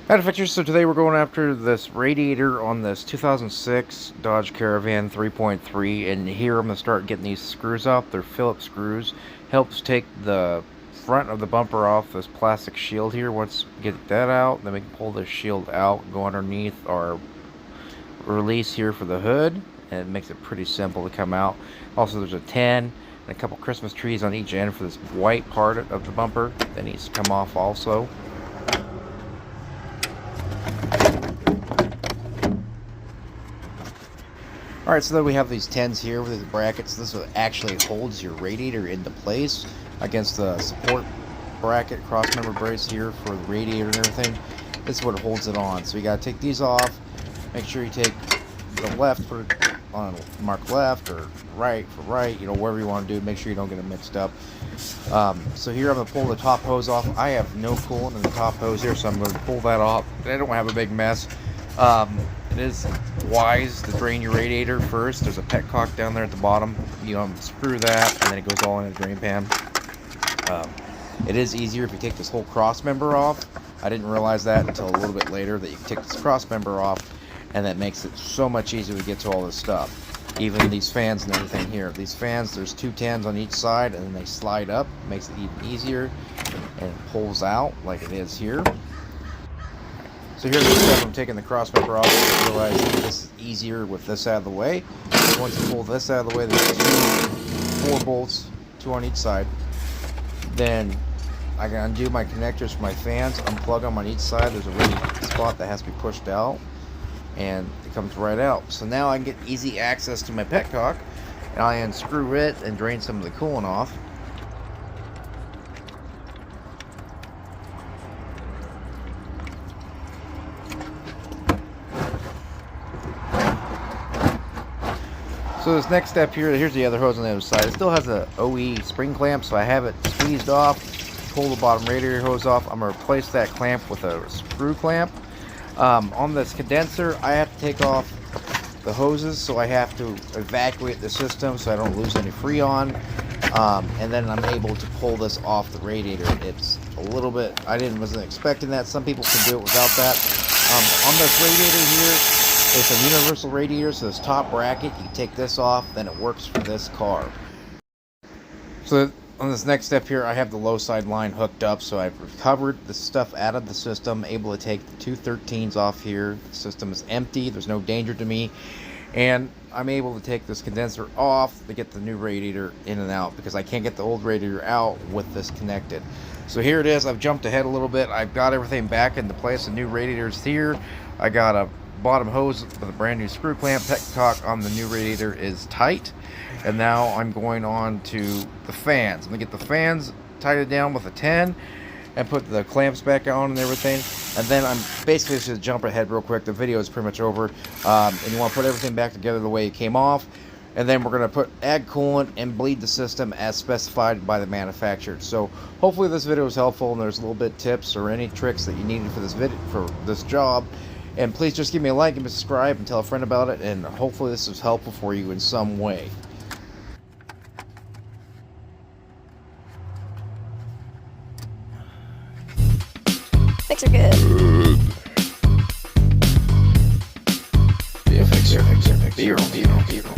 Hi, Fixers. So today we're going after this radiator on this 2006 Dodge Caravan 3.3, and here I'm going to start getting these screws off. They're Phillips screws. Helps take the front of the bumper off this plastic shield here. Once we get that out, then we can pull this shield out, go underneath our release here for the hood, and it makes it pretty simple to come out. Also, there's a 10 and a couple Christmas trees on each end for this white part of the bumper that needs to come off also. Alright, so then we have these 10s here with the brackets. This is what actually holds your radiator into place against the support bracket, cross-member brace here for the radiator and everything. This is what holds it on. So you gotta take these off. Make sure you take the left, put it on mark left, or right for right, wherever you want to do. Make sure you don't get them mixed up. So here I'm going to pull the top hose off. I have no coolant in the top hose here, so I'm going to pull that off. I don't have a big mess. It is wise to drain your radiator first. There's a petcock down there at the bottom. You unscrew that, and then it goes all in a drain pan. It is easier if you take this whole cross member off. I didn't realize that until a little bit later, that you can take this cross member off, and that makes it so much easier to get to all this stuff. Even these fans and everything here. These fans, there's two 10s on each side, and then they slide up. Makes it even easier, and it pulls out like it is here. So here's the step. I'm taking the cross member off. I realize that this is easier with this out of the way. So once you pull this out of the way, there's 4 bolts, 2 on each side. Then I can undo my connectors for my fans, unplug them on each side. There's a red spot that has to be pushed out, and it comes right out. So now I can get easy access to my petcock, and I unscrew it and drain some of the coolant off. So this next step here's the other hose on the other side. It still has a OE spring clamp, so I have it squeezed off. Pull the bottom radiator hose off. I'm going to replace that clamp with a screw clamp. On this condenser, I have to take off the hoses, so I have to evacuate the system so I don't lose any freon. And then I'm able to pull this off the radiator. It's a little bit, wasn't expecting that. Some people can do it without that. On this radiator here, it's a universal radiator, so this top bracket, you take this off, then it works for this car. So on this next step here, I have the low side line hooked up, so I've recovered the stuff out of the system, able to take the two 13s off here. The system is empty, there's no danger to me, and I'm able to take this condenser off to get the new radiator in and out, because I can't get the old radiator out with this connected. So here it is. I've jumped ahead a little bit. I've got everything back into place. The new radiator's here. I got a bottom hose with a brand new screw clamp. Petcock on the new radiator is tight, and now I'm going on to the fans. I'm gonna get the fans tightened down with a 10 and put the clamps back on and everything, and then I'm basically just gonna jump ahead real quick. The video is pretty much over, and you want to put everything back together the way it came off, and then we're going to add coolant and bleed the system as specified by the manufacturer. So hopefully this video was helpful, and there's a little bit tips or any tricks that you needed for this job. And please just give me a like and subscribe and tell a friend about it, and hopefully this was helpful for you in some way. Fix are good. Yeah, fixer. Be your own people.